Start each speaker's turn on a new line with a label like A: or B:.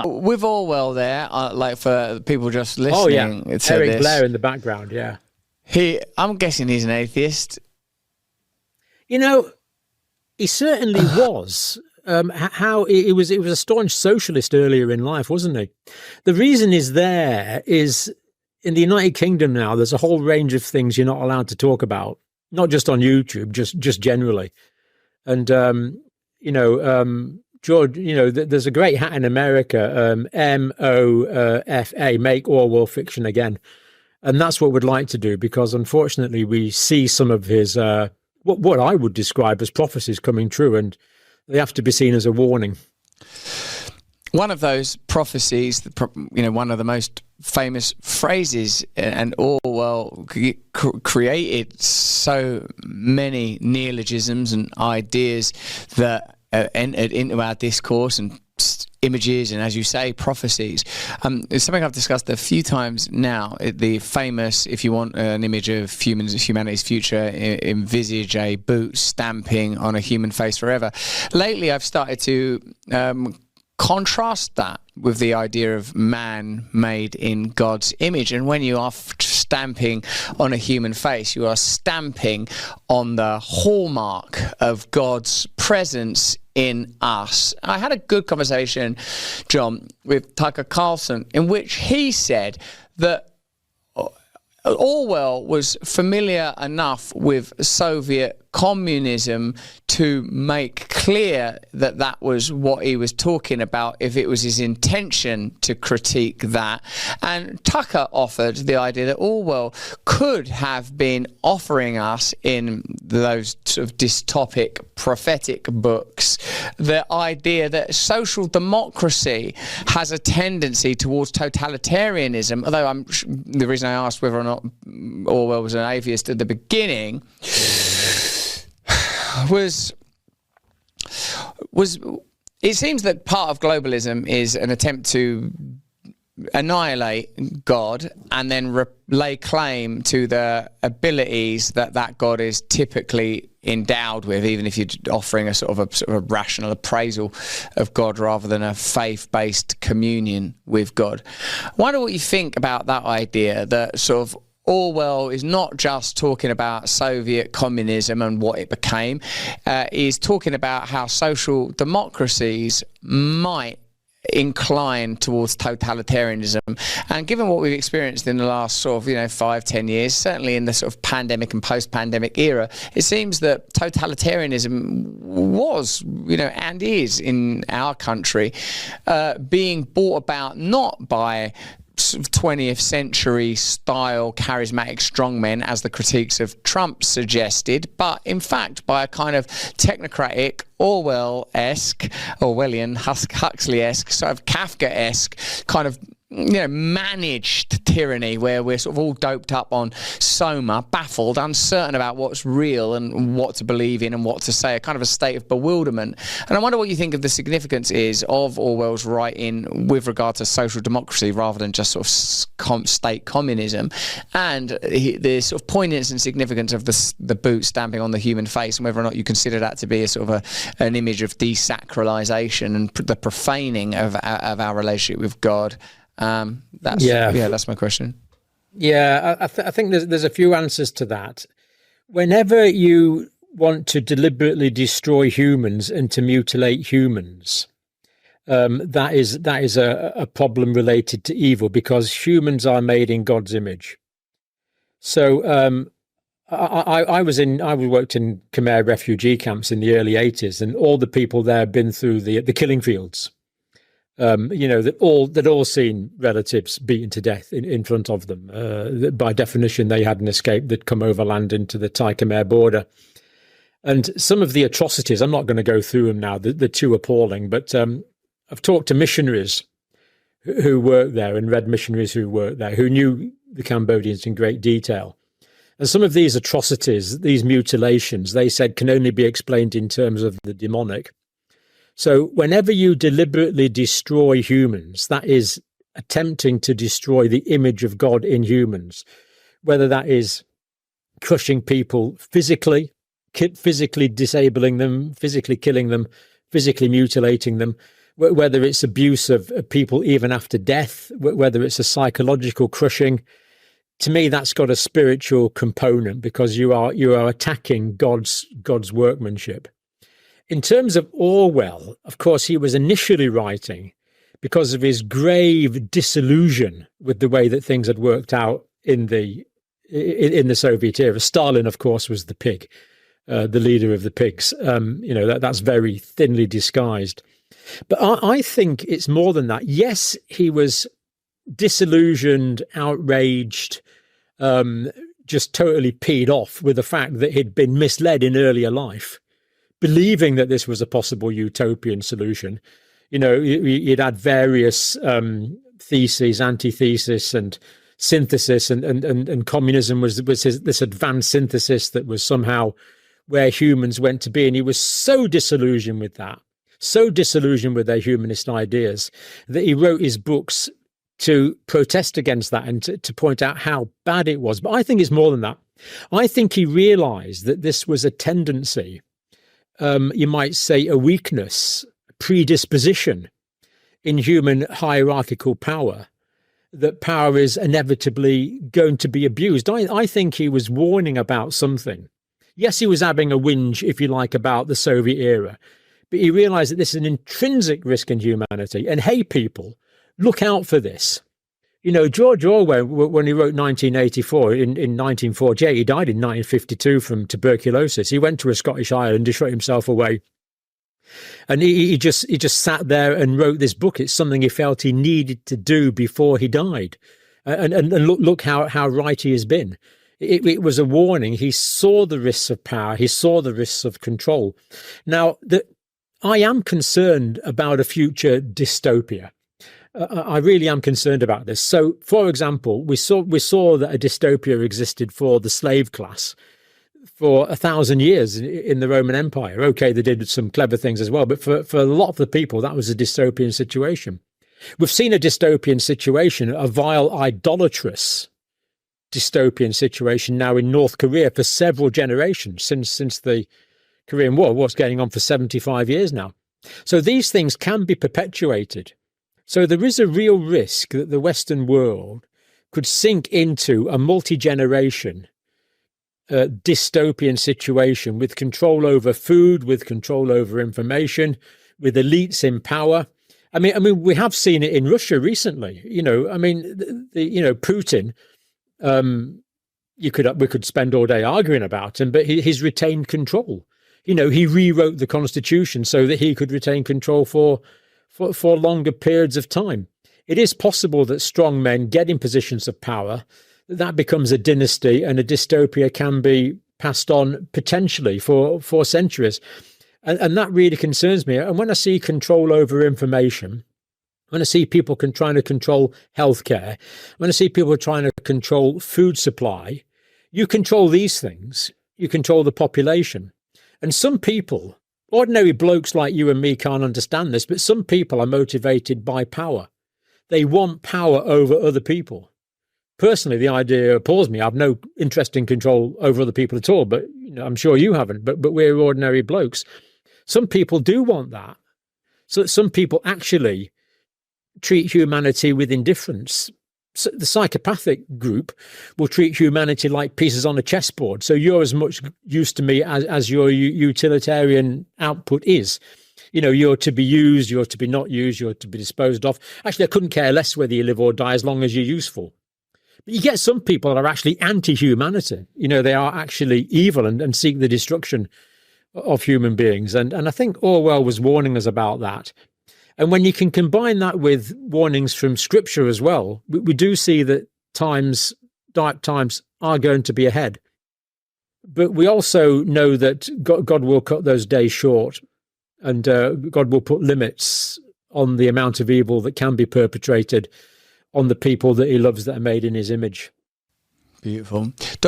A: With Orwell there, like for people just listening to
B: Eric
A: this,
B: Blair in the background, yeah.
A: I'm guessing he's an atheist.
B: You know, he certainly was. How he was a staunch socialist earlier in life, wasn't he? The reason is in the United Kingdom now, there's a whole range of things you're not allowed to talk about, not just on YouTube, just generally. And, George, there's a great hat in America, MOFA, Make Orwell Fiction Again. And that's what we'd like to do, because unfortunately we see some of his, what I would describe as prophecies coming true, and they have to be seen as a warning.
A: One of those prophecies, one of the most famous phrases, and Orwell created so many neologisms and ideas that entered into our discourse, and images, and as you say, prophecies. It's something I've discussed a few times now. The famous, if you want an image of humanity's future, envisage a boot stamping on a human face forever. Lately, I've started to contrast that with the idea of man made in God's image. And when you are stamping on a human face, you are stamping on the hallmark of God's presence in us. I had a good conversation, John, with Tucker Carlson, in which he said that Orwell was familiar enough with Soviet communism to make clear that that was what he was talking about, if it was his intention to critique that. And Tucker offered the idea that Orwell could have been offering us, in those sort of dystopic, prophetic books, the idea that social democracy has a tendency towards totalitarianism. Although the reason I asked whether or not Orwell was an atheist at the beginning was it seems that part of globalism is an attempt to annihilate God and then lay claim to the abilities that God is typically endowed with, even if you're offering a sort of a rational appraisal of God rather than a faith-based communion with God. I wonder what you think about that idea, that sort of Orwell is not just talking about Soviet communism and what it became. He's talking about how social democracies might incline towards totalitarianism. And given what we've experienced in the last sort of 5-10 years, certainly in the sort of pandemic and post-pandemic era, it seems that totalitarianism was and is in our country being brought about not by 20th century style charismatic strongmen, as the critiques of Trump suggested, but in fact by a kind of technocratic, Orwell-esque, Orwellian, Huxley-esque, sort of Kafka-esque kind of managed tyranny, where we're sort of all doped up on soma, baffled, uncertain about what's real and what to believe in and what to say, a kind of a state of bewilderment. And I wonder what you think of the significance is of Orwell's writing with regard to social democracy rather than just sort of state communism, and the sort of poignance and significance of the boot stamping on the human face, and whether or not you consider that to be a sort of an image of desacralization and the profaning of our relationship with God. That's my question.
B: Yeah, I think there's a few answers to that. Whenever you want to deliberately destroy humans and to mutilate humans, that is a problem related to evil, because humans are made in God's image. So I worked in Khmer refugee camps in the early 80s, and all the people there had been through the killing fields. They'd all seen relatives beaten to death in front of them. By definition, they hadn't escaped. They'd come overland into the Thai Khmer border. And some of the atrocities, I'm not going to go through them now, they're too appalling, but I've talked to missionaries who worked there, and read missionaries who worked there, who knew the Cambodians in great detail. And some of these atrocities, these mutilations, they said can only be explained in terms of the demonic. So whenever you deliberately destroy humans, that is attempting to destroy the image of God in humans, whether that is crushing people physically disabling them, physically killing them, physically mutilating them, whether it's abuse of people even after death, whether it's a psychological crushing. To me, that's got a spiritual component, because you are attacking God's workmanship. In terms of Orwell, of course, he was initially writing because of his grave disillusion with the way that things had worked out in the Soviet era. Stalin, of course, was the pig, the leader of the pigs. That's very thinly disguised. But I think it's more than that. Yes, he was disillusioned, outraged, just totally peed off with the fact that he'd been misled in earlier life, believing that this was a possible utopian solution. You'd had various theses, antithesis, and synthesis, and communism was this advanced synthesis that was somehow where humans went to be. And he was so disillusioned with that, so disillusioned with their humanist ideas, that he wrote his books to protest against that and to point out how bad it was. But I think it's more than that. I think he realized that this was a tendency, you might say a weakness, predisposition in human hierarchical power, that power is inevitably going to be abused. I think he was warning about something. Yes, he was having a whinge, if you like, about the Soviet era, but he realized that this is an intrinsic risk in humanity. And hey, people, look out for this. George Orwell, when he wrote 1984, in 1948, he died in 1952 from tuberculosis. He went to a Scottish island to shut himself away. And he just sat there and wrote this book. It's something he felt he needed to do before he died. And look how right he has been. It was a warning. He saw the risks of power. He saw the risks of control. Now, I am concerned about a future dystopia. I really am concerned about this. So, for example, we saw that a dystopia existed for the slave class for 1,000 years in the Roman Empire. Okay, they did some clever things as well, but for a lot of the people, that was a dystopian situation. We've seen a dystopian situation, a vile, idolatrous dystopian situation now in North Korea for several generations, since the Korean War. What's going on for 75 years now. So these things can be perpetuated. So there is a real risk that the Western world could sink into a multi-generation dystopian situation with control over food, with control over information, with elites in power. I mean, we have seen it in Russia recently. Putin. We could spend all day arguing about him, but he's retained control. He rewrote the constitution so that he could retain control for longer periods of time. It is possible that strong men get in positions of power, that becomes a dynasty, and a dystopia can be passed on potentially for centuries. And that really concerns me. And when I see control over information, when I see people trying to control healthcare, when I see people trying to control food supply, you control these things, you control the population. And some people, ordinary blokes like you and me, can't understand this, but some people are motivated by power. They want power over other people. Personally, the idea appalls me. I have no interest in control over other people at all, but I'm sure you haven't, but we're ordinary blokes. Some people do want that. So some people actually treat humanity with indifference. So the psychopathic group will treat humanity like pieces on a chessboard. So you're as much use to me as your utilitarian output is. You're to be used, you're to be not used, you're to be disposed of. Actually, I couldn't care less whether you live or die as long as you're useful. But you get some people that are actually anti-humanity. They are actually evil and seek the destruction of human beings. And I think Orwell was warning us about that. And when you can combine that with warnings from Scripture as well, we do see that dark times are going to be ahead. But we also know that God will cut those days short, and God will put limits on the amount of evil that can be perpetrated on the people that he loves that are made in his image.
A: Beautiful.